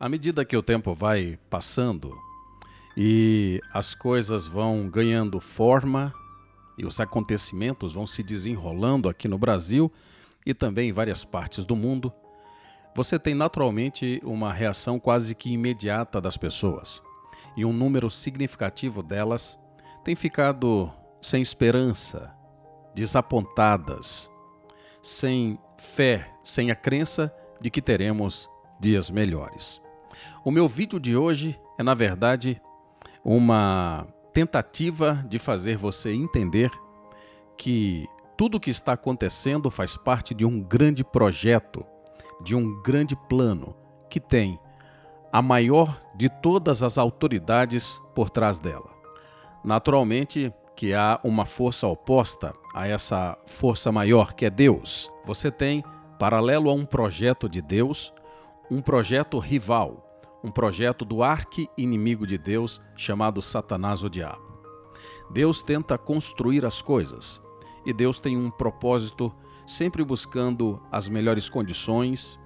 À medida que o tempo vai passando e as coisas vão ganhando forma e os acontecimentos vão se desenrolando aqui no Brasil e também em várias partes do mundo, você tem naturalmente uma reação quase que imediata das pessoas. E um número significativo delas tem ficado sem esperança, desapontadas, sem fé, sem a crença de que teremos dias melhores. O meu vídeo de hoje é, na verdade, uma tentativa de fazer você entender que tudo o que está acontecendo faz parte de um grande projeto, de um grande plano que tem a maior de todas as autoridades por trás dela. Naturalmente que há uma força oposta a essa força maior, que é Deus. Você tem, paralelo a um projeto de Deus, um projeto rival, um projeto do arqui-inimigo de Deus chamado Satanás, o diabo. Deus tenta construir as coisas e Deus tem um propósito sempre buscando as melhores condições,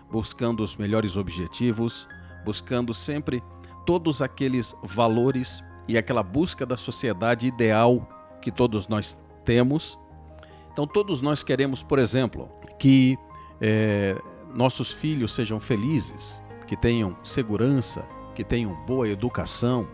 buscando os melhores objetivos, buscando sempre todos aqueles valores e aquela busca da sociedade ideal que todos nós temos. Então todos nós queremos, por exemplo, que nossos filhos sejam felizes, que tenham segurança, que tenham boa educação,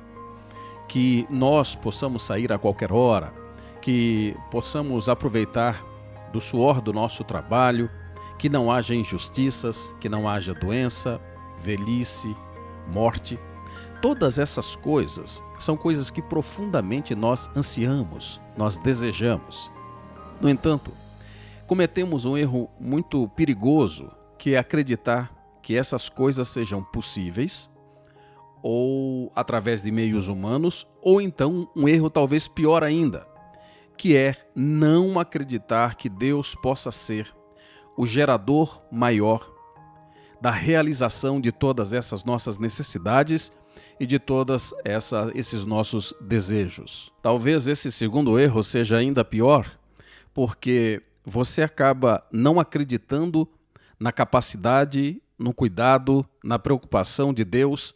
que nós possamos sair a qualquer hora, que possamos aproveitar do suor do nosso trabalho, que não haja injustiças, que não haja doença, velhice, morte. Todas essas coisas são coisas que profundamente nós ansiamos, nós desejamos. No entanto, cometemos um erro muito perigoso, que é acreditar que essas coisas sejam possíveis, ou através de meios humanos, ou então um erro talvez pior ainda, que é não acreditar que Deus possa ser o gerador maior da realização de todas essas nossas necessidades e de todos esses nossos desejos. Talvez esse segundo erro seja ainda pior, porque você acaba não acreditando na capacidade, no cuidado, na preocupação de Deus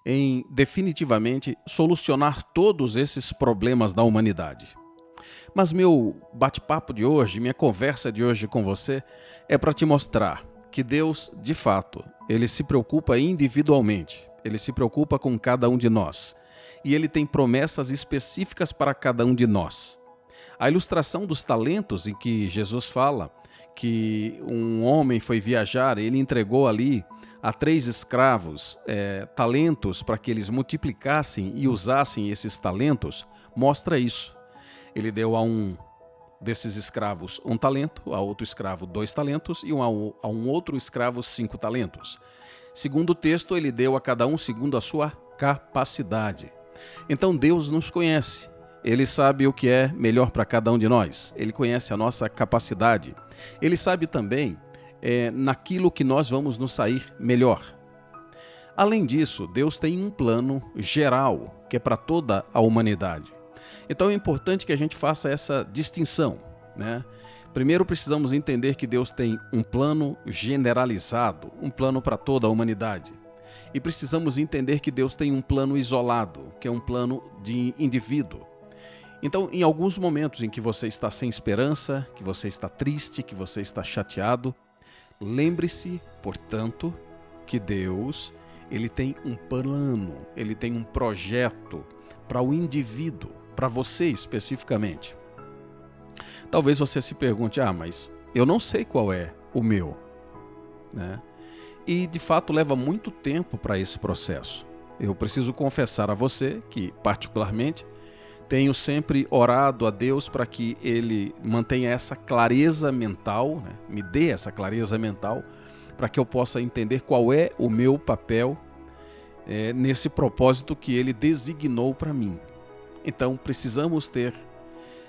em definitivamente solucionar todos esses problemas da humanidade. Mas meu bate-papo de hoje, minha conversa de hoje com você é para te mostrar que Deus, de fato, Ele se preocupa individualmente, Ele se preocupa com cada um de nós e Ele tem promessas específicas para cada um de nós. A ilustração dos talentos em que Jesus fala que um homem foi viajar, ele entregou ali a 3 escravos talentos para que eles multiplicassem e usassem esses talentos, mostra isso. Ele deu a um desses escravos 1 talento, a outro escravo 2 talentos e a um outro escravo 5 talentos. Segundo o texto, ele deu a cada um segundo a sua capacidade. Então Deus nos conhece. Ele sabe o que é melhor para cada um de nós. Ele conhece a nossa capacidade. Ele sabe também naquilo que nós vamos nos sair melhor. Além disso, Deus tem um plano geral que é para toda a humanidade. Então é importante que a gente faça essa distinção, né? Primeiro precisamos entender que Deus tem um plano generalizado, um plano para toda a humanidade. E precisamos entender que Deus tem um plano isolado, que é um plano de indivíduo. Então, em alguns momentos em que você está sem esperança, que você está triste, que você está chateado, lembre-se, portanto, que Deus, Ele tem um plano, Ele tem um projeto para o indivíduo, para você especificamente. Talvez você se pergunte, mas eu não sei qual é o meu, né? E de fato leva muito tempo para esse processo. Eu preciso confessar a você que, particularmente, tenho sempre orado a Deus para que Ele mantenha essa clareza mental, né? Me dê essa clareza mental, para que eu possa entender qual é o meu papel nesse propósito que Ele designou para mim. Então precisamos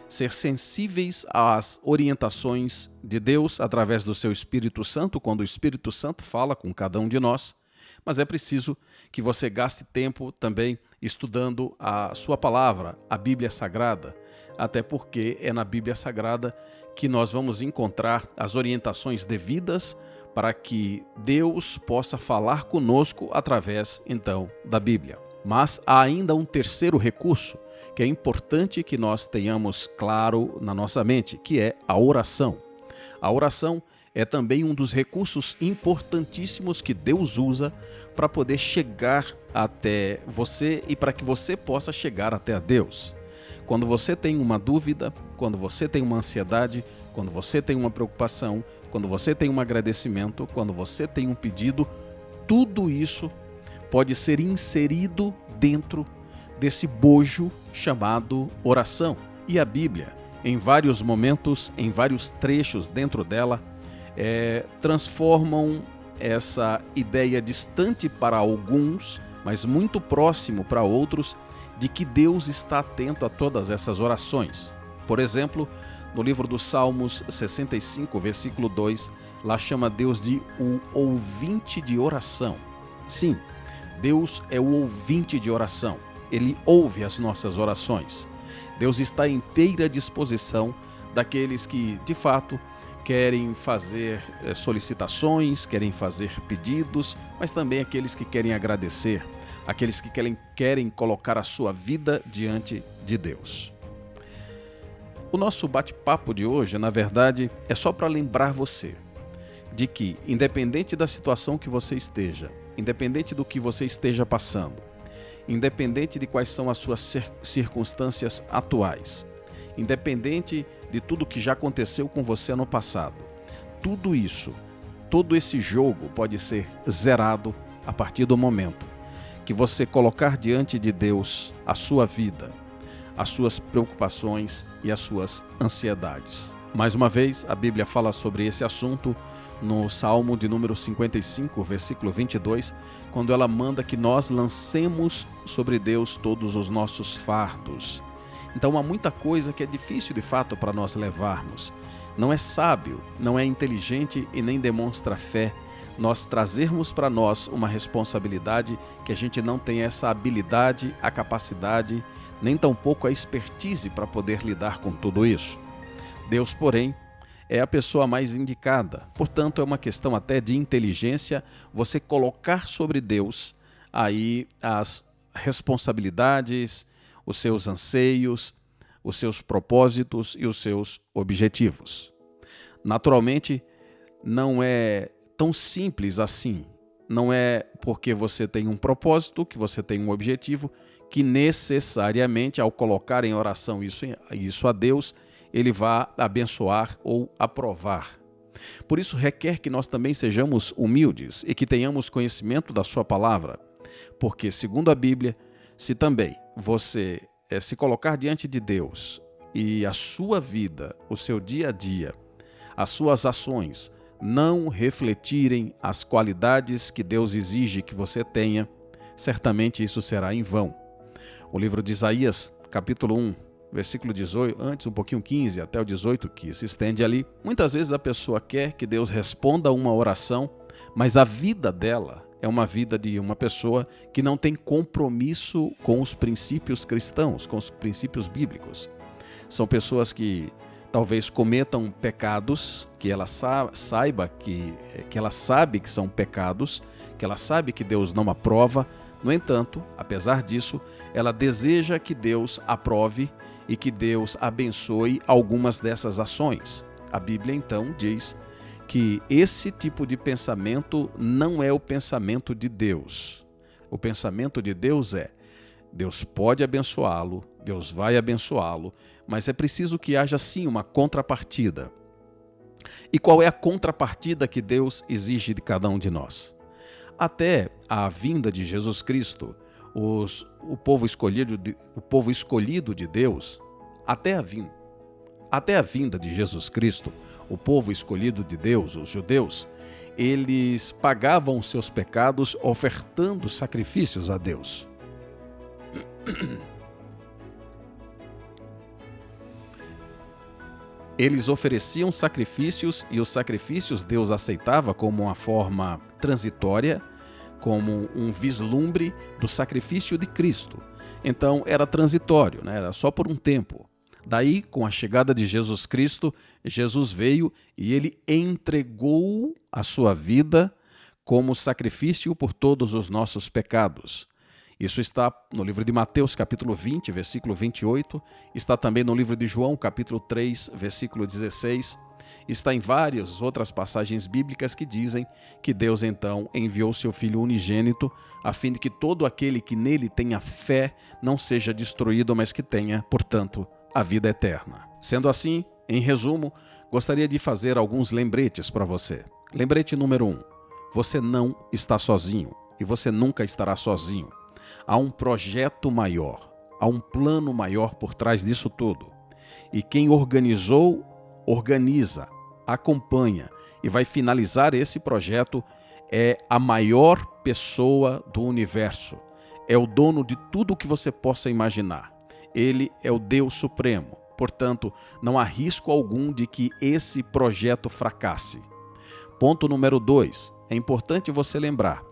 ser sensíveis às orientações de Deus através do seu Espírito Santo, quando o Espírito Santo fala com cada um de nós, mas é preciso que você gaste tempo também estudando a sua palavra, a Bíblia Sagrada, até porque é na Bíblia Sagrada que nós vamos encontrar as orientações devidas para que Deus possa falar conosco através, então, da Bíblia. Mas há ainda um terceiro recurso que é importante que nós tenhamos claro na nossa mente, que é a oração. A oração é também um dos recursos importantíssimos que Deus usa para poder chegar até você e para que você possa chegar até a Deus. Quando você tem uma dúvida, quando você tem uma ansiedade, quando você tem uma preocupação, quando você tem um agradecimento, quando você tem um pedido, tudo isso pode ser inserido dentro desse bojo chamado oração. E a Bíblia, em vários momentos, em vários trechos dentro dela, transformam essa ideia distante para alguns, mas muito próximo para outros, de que Deus está atento a todas essas orações. Por exemplo, no livro dos Salmos 65, versículo 2, lá chama Deus de o ouvinte de oração. Sim, Deus é o ouvinte de oração. Ele ouve as nossas orações. Deus está à inteira disposição daqueles que, de fato, querem fazer solicitações, querem fazer pedidos, mas também aqueles que querem agradecer, aqueles que querem colocar a sua vida diante de Deus. O nosso bate-papo de hoje, na verdade, é só para lembrar você de que, independente da situação que você esteja, independente do que você esteja passando, independente de quais são as suas circunstâncias atuais, independente de tudo que já aconteceu com você no passado, tudo isso, todo esse jogo pode ser zerado a partir do momento que você colocar diante de Deus a sua vida, as suas preocupações e as suas ansiedades. Mais uma vez, a Bíblia fala sobre esse assunto no Salmo de número 55, versículo 22, quando ela manda que nós lancemos sobre Deus todos os nossos fardos. Então há muita coisa que é difícil de fato para nós levarmos. Não é sábio, não é inteligente e nem demonstra fé nós trazermos para nós uma responsabilidade que a gente não tem essa habilidade, a capacidade, nem tampouco a expertise para poder lidar com tudo isso. Deus, porém, é a pessoa mais indicada. Portanto, é uma questão até de inteligência você colocar sobre Deus aí as responsabilidades, os seus anseios, os seus propósitos e os seus objetivos. Naturalmente, não é tão simples assim. Não é porque você tem um propósito, que você tem um objetivo, que necessariamente, ao colocar em oração isso a Deus, Ele vai abençoar ou aprovar. Por isso requer que nós também sejamos humildes e que tenhamos conhecimento da sua palavra. Porque, segundo a Bíblia, se também você se colocar diante de Deus e a sua vida, o seu dia a dia, as suas ações não refletirem as qualidades que Deus exige que você tenha, certamente isso será em vão. O livro de Isaías, capítulo 1, versículo 18, antes um pouquinho 15 até o 18, que se estende ali. Muitas vezes a pessoa quer que Deus responda a uma oração, mas a vida dela é uma vida de uma pessoa que não tem compromisso com os princípios cristãos, com os princípios bíblicos. São pessoas que talvez cometam pecados que ela saiba que ela sabe que são pecados, que ela sabe que Deus não aprova. No entanto, apesar disso, ela deseja que Deus aprove e que Deus abençoe algumas dessas ações. A Bíblia então diz que esse tipo de pensamento não é o pensamento de Deus. O pensamento de Deus é: Deus pode abençoá-lo, Deus vai abençoá-lo, mas é preciso que haja sim uma contrapartida. E qual é a contrapartida que Deus exige de cada um de nós? Até a vinda de Jesus Cristo, o povo escolhido de Deus, até a vinda de Jesus Cristo, o povo escolhido de Deus, os judeus, eles pagavam os seus pecados ofertando sacrifícios a Deus. Eles ofereciam sacrifícios e os sacrifícios Deus aceitava como uma forma transitória, como um vislumbre do sacrifício de Cristo. Então era transitório, né? Era só por um tempo. Daí, com a chegada de Jesus Cristo, Jesus veio e ele entregou a sua vida como sacrifício por todos os nossos pecados. Isso está no livro de Mateus, capítulo 20, versículo 28, está também no livro de João, capítulo 3, versículo 16, está em várias outras passagens bíblicas que dizem que Deus então enviou seu Filho unigênito a fim de que todo aquele que nele tenha fé não seja destruído, mas que tenha, portanto, a vida eterna. Sendo assim, em resumo, gostaria de fazer alguns lembretes para você. Lembrete número 1. Você não está sozinho e você nunca estará sozinho. Há um projeto maior, há um plano maior por trás disso tudo. E quem organizou, organiza, acompanha e vai finalizar esse projeto é a maior pessoa do universo. É o dono de tudo o que você possa imaginar. Ele é o Deus Supremo. Portanto, não há risco algum de que esse projeto fracasse. Ponto número 2. É importante você lembrar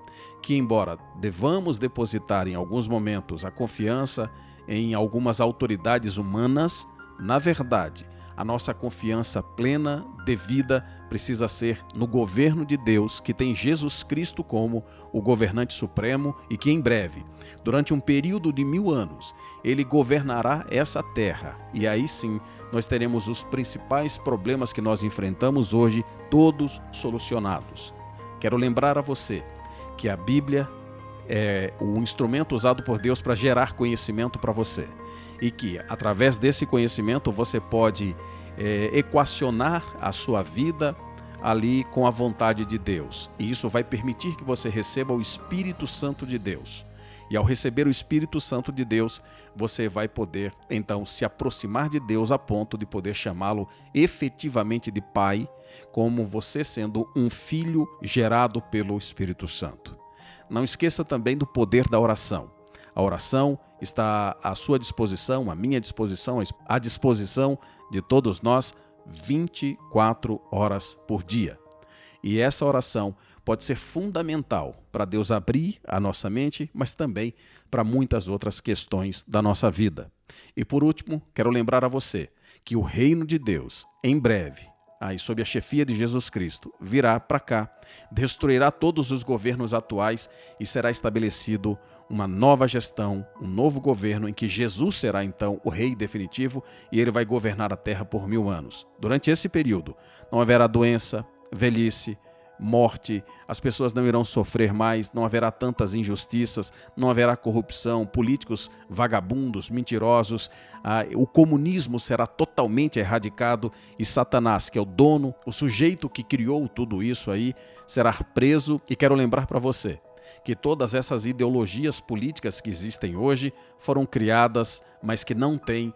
que, embora devamos depositar em alguns momentos a confiança em algumas autoridades humanas, na verdade, a nossa confiança plena, devida, precisa ser no governo de Deus, que tem Jesus Cristo como o governante supremo e que em breve, durante um período de 1000 anos, ele governará essa terra. E aí sim, nós teremos os principais problemas que nós enfrentamos hoje, todos solucionados. Quero lembrar a você que a Bíblia é o instrumento usado por Deus para gerar conhecimento para você. E que, através desse conhecimento, você pode equacionar a sua vida ali com a vontade de Deus. E isso vai permitir que você receba o Espírito Santo de Deus. E ao receber o Espírito Santo de Deus, você vai poder, então, se aproximar de Deus a ponto de poder chamá-lo efetivamente de Pai, como você sendo um filho gerado pelo Espírito Santo. Não esqueça também do poder da oração. A oração está à sua disposição, à minha disposição, à disposição de todos nós 24 horas por dia. E essa oração pode ser fundamental para Deus abrir a nossa mente, mas também para muitas outras questões da nossa vida. E por último, quero lembrar a você que o reino de Deus, em breve, aí sob a chefia de Jesus Cristo, virá para cá, destruirá todos os governos atuais e será estabelecido uma nova gestão, um novo governo em que Jesus será então o rei definitivo e ele vai governar a terra por 1000 anos. Durante esse período não haverá doença, velhice, morte, as pessoas não irão sofrer mais, não haverá tantas injustiças, não haverá corrupção, políticos vagabundos, mentirosos, o comunismo será totalmente erradicado e Satanás, que é o dono, o sujeito que criou tudo isso aí, será preso. E quero lembrar para você que todas essas ideologias políticas que existem hoje foram criadas, mas que não têm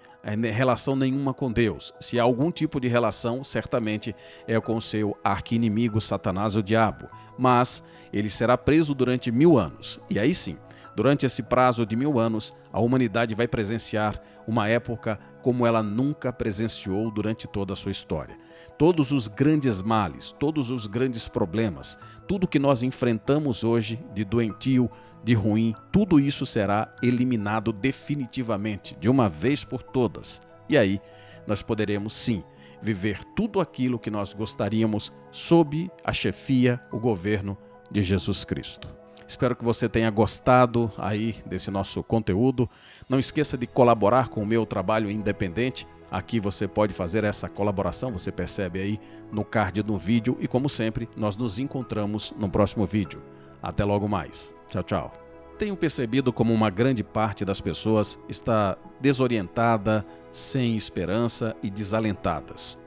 relação nenhuma com Deus. Se há algum tipo de relação, certamente é com o seu arqui-inimigo, Satanás, o diabo. Mas ele será preso durante 1000 anos. E aí sim, durante esse prazo de 1000 anos, a humanidade vai presenciar uma época como ela nunca presenciou durante toda a sua história. Todos os grandes males, todos os grandes problemas, tudo que nós enfrentamos hoje de doentio, de ruim, tudo isso será eliminado definitivamente, de uma vez por todas. E aí nós poderemos sim viver tudo aquilo que nós gostaríamos sob a chefia, o governo de Jesus Cristo. Espero que você tenha gostado aí desse nosso conteúdo. Não esqueça de colaborar com o meu trabalho independente. Aqui você pode fazer essa colaboração, você percebe aí no card do vídeo. E como sempre, nós nos encontramos no próximo vídeo. Até logo mais. Tchau, tchau. Tenho percebido como uma grande parte das pessoas está desorientada, sem esperança e desalentadas.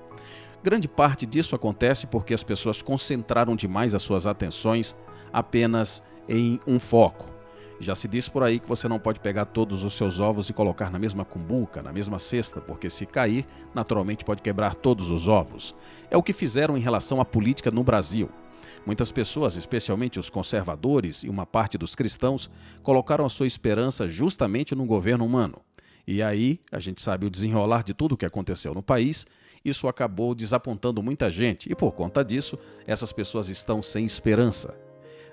Grande parte disso acontece porque as pessoas concentraram demais as suas atenções apenas em um foco. Já se diz por aí que você não pode pegar todos os seus ovos e colocar na mesma cumbuca, na mesma cesta, porque se cair, naturalmente pode quebrar todos os ovos. É o que fizeram em relação à política no Brasil. Muitas pessoas, especialmente os conservadores e uma parte dos cristãos, colocaram a sua esperança justamente no governo humano. E aí, a gente sabe o desenrolar de tudo o que aconteceu no país, isso acabou desapontando muita gente e por conta disso, essas pessoas estão sem esperança.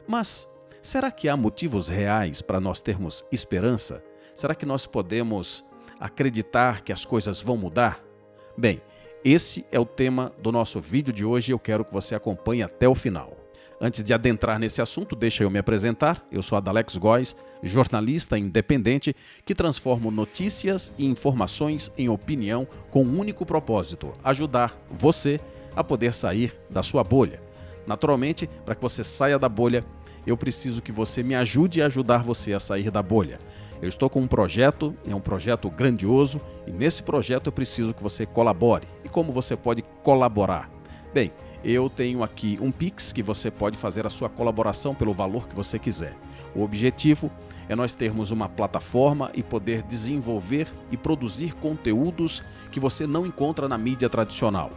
Mas será que há motivos reais para nós termos esperança? Será que nós podemos acreditar que as coisas vão mudar? Bem, esse é o tema do nosso vídeo de hoje e eu quero que você acompanhe até o final. Antes de adentrar nesse assunto, deixa eu me apresentar. Eu sou Adalex Góes, jornalista independente que transformo notícias e informações em opinião com um único propósito: ajudar você a poder sair da sua bolha. Naturalmente, para que você saia da bolha, eu preciso que você me ajude a ajudar você a sair da bolha. Eu estou com um projeto, é um projeto grandioso, e nesse projeto eu preciso que você colabore. E como você pode colaborar? Bem, eu tenho aqui um Pix que você pode fazer a sua colaboração pelo valor que você quiser. O objetivo é nós termos uma plataforma e poder desenvolver e produzir conteúdos que você não encontra na mídia tradicional.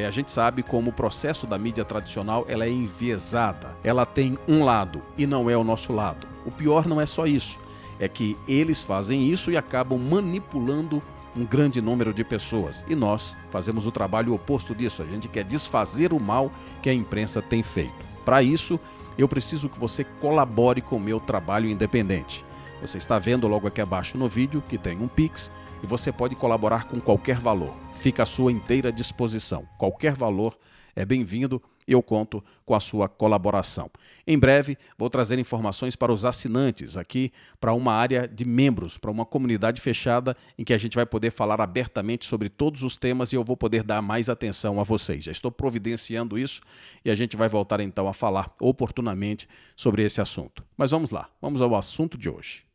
A gente sabe como o processo da mídia tradicional ela é enviesada. Ela tem um lado e não é o nosso lado. O pior não é só isso, é que eles fazem isso e acabam manipulando um grande número de pessoas. E nós fazemos o trabalho oposto disso. A gente quer desfazer o mal que a imprensa tem feito. Para isso, eu preciso que você colabore com o meu trabalho independente. Você está vendo logo aqui abaixo no vídeo que tem um Pix e você pode colaborar com qualquer valor. Fica à sua inteira disposição. Qualquer valor é bem-vindo e eu conto com a sua colaboração. Em breve, vou trazer informações para os assinantes aqui, para uma área de membros, para uma comunidade fechada em que a gente vai poder falar abertamente sobre todos os temas e eu vou poder dar mais atenção a vocês. Já estou providenciando isso e a gente vai voltar então a falar oportunamente sobre esse assunto. Mas vamos lá, vamos ao assunto de hoje.